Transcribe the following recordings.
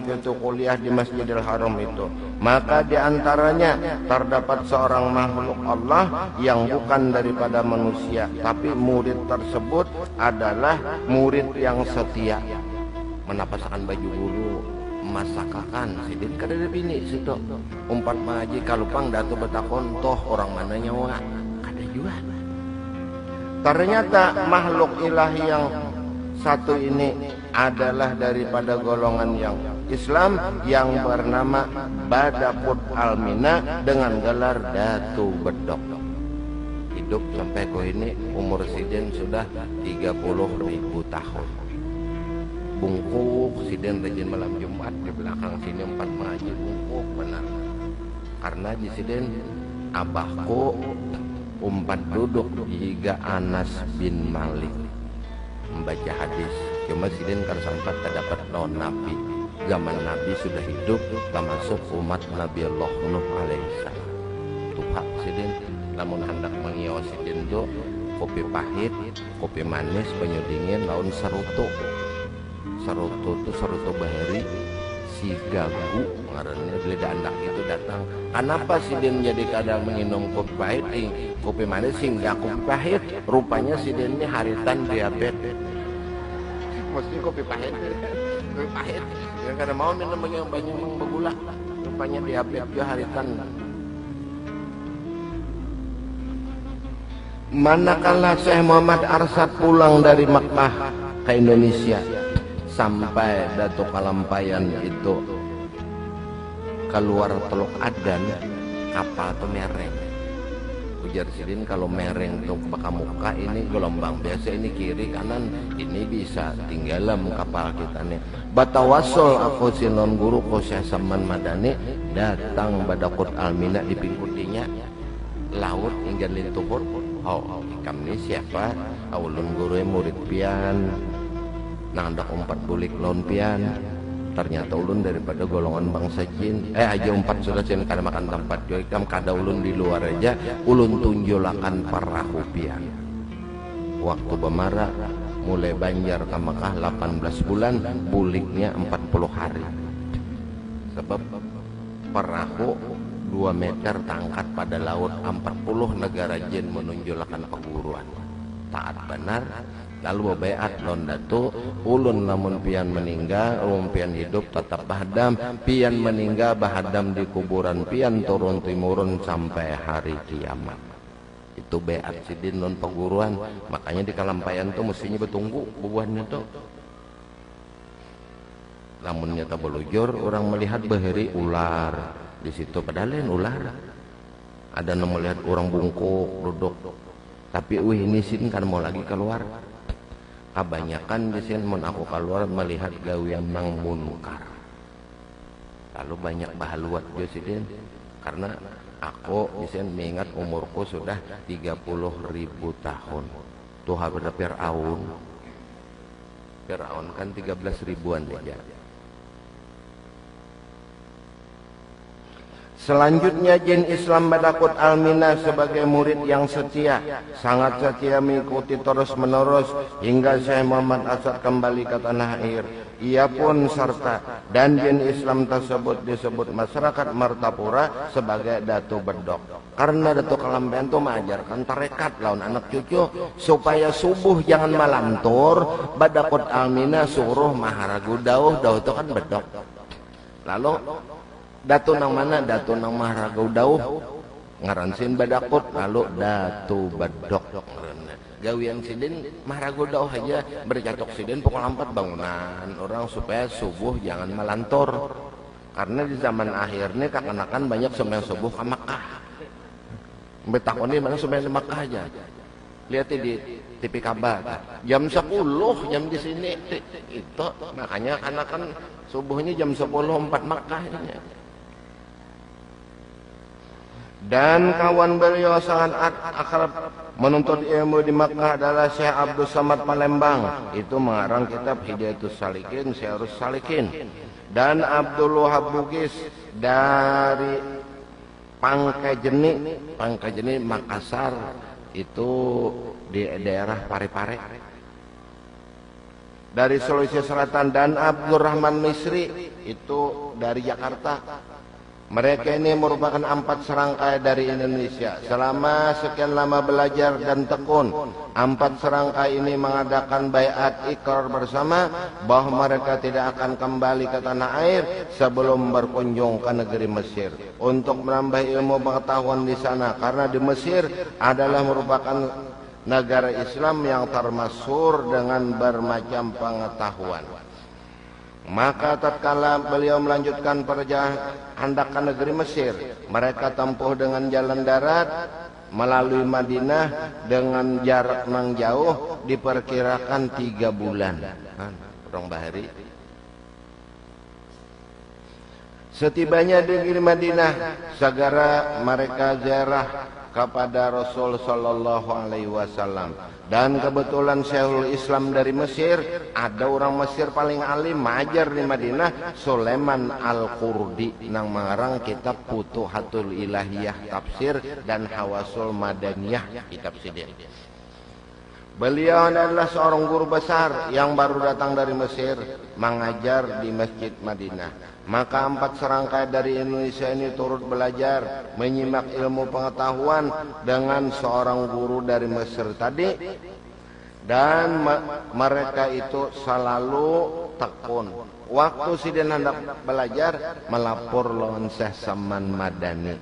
mengikuti kuliah di Masjidil Haram itu. Maka diantaranya terdapat seorang makhluk Allah yang bukan daripada manusia, tapi murid tersebut adalah murid yang setia. Menapasakan baju guru, masakakan sidin kada ada bini situ. Umpat maji kalupang datu betakon toh orang mana nyawa kada juga. Ternyata makhluk ilahi yang satu ini adalah daripada golongan yang Islam yang bernama Badakut Almina dengan gelar Datu Bedok. Hidup sampai ko ini umur sidin sudah 30.000 tahun. Bungkuk sidin rajin malam Jumat di belakang sini umpat mengaji bungkuk benar. Karena di sidin abahku umpat duduk hingga Anas bin Malik membaca hadis. Cuma sidin kan sempat terdapat non Nabi. Zaman Nabi sudah hidup, termasuk umat Nabi Allah Nuh alaihissalam. Tuhan sidin namun hendak mengiau sidin do kopi pahit, kopi manis, banyu dingin, laun serutu. Serutu itu serutu bahari si gagu ngarannya beli anak itu datang. Kenapa sidin jadi kadang minum kopi pahit, kopi manis hingga kopi pahit? Rupanya sidin ini haritan diabetes. Mesti kopi pahit, kopi pahit. Yang kada mau minum banyak bergula. Rupanya diabetes dia haritan. Manakala Syekh Muhammad Arsyad pulang dari Makkah ke Indonesia, sampai Datuk Kalampayan itu keluar Teluk Adan, kapal itu mereng. Ujar sidin kalau mereng tuh ke muka ini gelombang biasa, ini kiri kanan, ini bisa tinggalam kapal kita nih. Batawasul aku sinon guru ko Syekh Saman Madani datang Badakut Almina dipingkutinya laut hingga lintuhur. Ikam ini siapa? Ulun guru murid pian. Nang ada umpat bulik laun pian. Ternyata ulun daripada golongan bangsa jin. Aja umpat sudah jin kada makan tempat jo ikam kada ulun di luar aja. Ulun tunjulakan perahu pian. Waktu bemara mulai banjar ke Mekah 18 bulan, buliknya 40 hari. Sebab perahu 2 meter tangkat pada laut, 40 negara jin menunjulkan perguruan. Taat benar, lalu bebeat lon datu, ulun namun pian meninggal, pian hidup tetap bahadam, pian meninggal bahadam di kuburan, pian turun timurun sampai hari kiamat. Itu beat sidin non perguruan, makanya di Kalampayan tuh mestinya betunggu bubuhannya tuh. Namun nyata belujur, orang melihat bahari ular. Di situ padahal ular. Ada yang melihat orang bungkuk duduk. Tapi ini sin kan mau lagi keluar. Kebanyakan di sini mau aku keluar melihat gawian nang munkar. Lalu banyak bahaluat juga sidin. Karena aku di sini mengingat umurku sudah 30.000 tahun. Tuh hampir Fir'aun. Fir'aun kan 13 ribuan aja. Selanjutnya jin Islam Badakut Almina sebagai murid yang setia, sangat setia mengikuti terus menerus hingga Syekh Muhammad Arsyad kembali ke tanah air. Ia pun serta dan jin Islam tersebut disebut masyarakat Martapura sebagai Datu Bedok. Karena Datu Kalampayan itu mengajarkan tarekat lawan anak cucu supaya subuh jangan malantur. Badakut Almina suruh maharagu dauh itu kan bedok. Lalu Datu nang mana? Datu nang Maharagau dauh ngaransin Badakut, lalu Datu Bedok. Gawian sidin Maharagau dauh aja bercocok sidin pukul 4 bangunan orang supaya subuh jangan melantur. Karena di zaman akhir ini kekanakan banyak sembahyang subuh ke Makkah. Betakon ini mana sembahyang di Makkah aja. Lihat di TV kabar jam 10 jam di sini itu, makanya karena kan subuhnya jam 10 4 Makkah ini. Dan kawan beliau sangat akrab menuntut ilmu di Makkah adalah Syekh Abdul Samad Palembang. Itu mengarang kitab Hidayatus Salikin, Syairus Salikin. Dan Abdul Wahab Bugis dari Pangkajeni Makassar, itu di daerah Parepare. Dari Sulawesi Selatan, dan Abdurrahman Misri itu dari Jakarta. Mereka ini merupakan 4 serangkai dari Indonesia. Selama sekian lama belajar dan tekun, 4 serangkai ini mengadakan baiat ikrar bersama bahwa mereka tidak akan kembali ke tanah air sebelum berkunjung ke negeri Mesir untuk menambah ilmu pengetahuan di sana, karena di Mesir adalah merupakan negara Islam yang termasyhur dengan bermacam pengetahuan. Maka tatkala beliau melanjutkan perjalanan hendak ke negeri Mesir, mereka tempuh dengan jalan darat melalui Madinah dengan jarak yang jauh, diperkirakan 3 bulan. Orang bahari. Setibanya di negeri Madinah, segera mereka ziarah kepada Rasul sallallahu alaihi wasallam. Dan kebetulan Syekhul Islam dari Mesir, ada orang Mesir paling alim majar di Madinah, Sulaiman Al-Qurdi, nang mengarang kitab Futuhatul Ilahiyah tafsir dan Hawasul Madaniyah kitab sidin. Beliau adalah seorang guru besar yang baru datang dari Mesir mengajar di Masjid Madinah. Maka 4 serangkai dari Indonesia ini turut belajar, menyimak ilmu pengetahuan dengan seorang guru dari Mesir tadi. Dan mereka itu selalu tekun. Waktu sidin hendak belajar, melapor lawan Syekh Saman Madani.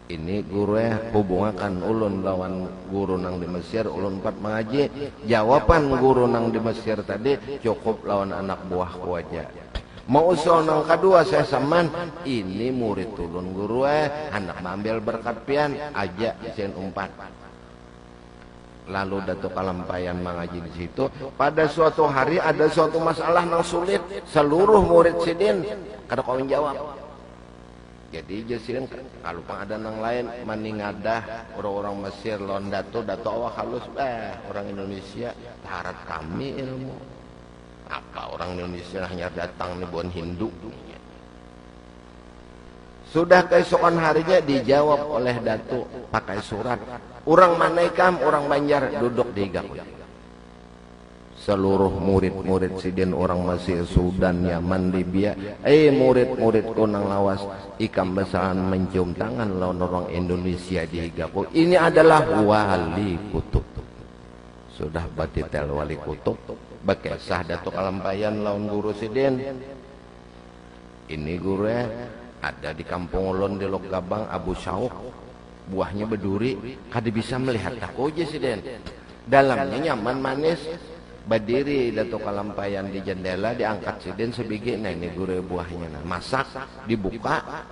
Ini guru hubungakan ulun lawan guru nang di Mesir, ulun 4 mengaji. Jawaban guru nang di Mesir tadi cukup lawan anak buah aja. Mau usul nang kedua saya Saman, ini murid ulun guru hendak mengambil berkat pian aja sen 4. Lalu Datuk Kalampayan mengaji di situ. Pada suatu hari ada suatu masalah nang sulit, seluruh murid sidin kada kawan jawab. Jadi jasirin kalau pang ada nang lain maningadah orang-orang Mesir lawan Datuk awak halus orang Indonesia tarat kami ilmu. Apa orang Indonesia hanya datang nih buat Hindu. Sudah keesokan harinya dijawab oleh Datuk pakai surat. Orang Manaikam, orang Banjar duduk di Gakuy. Seluruh murid-murid sidin orang Mesir, Sudan, Yaman, Libya, murid-muridku nang lawas ikam besaran mencium tangan lawan orang Indonesia di Gakuy. Ini adalah wali kutub. Sudah batitel wali kutub. Bekesah Datuk Kalampayan lawan guru sidin. Ini guru ada di kampung ulun di Lok Gabang, Abu Syauk. Buahnya berduri, kada bisa melihat aku aja sidin. Dalamnya nyaman manis. Berdiri Datuk Kalampayan di jendela, diangkat sidin sebiji. Nah ini guru buahnya. Nah, masak, dibuka.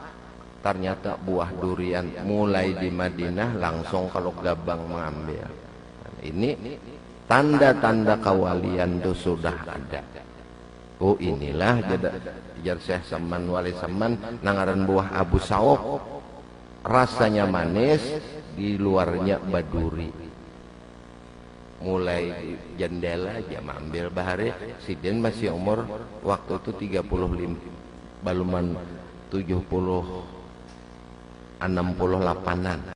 Ternyata buah durian mulai di Madinah langsung ke Lok Gabang mengambil. Nah, ini tanda-tanda kawalian itu sudah ada. Oh inilah jar Syekh Saman Wali Saman nangaran buah Abu Sauk. Rasanya manis, di luarnya baduri. Mulai di jendela aja ambil bahari. Sidin masih umur waktu itu 35, baluman 70 68-an.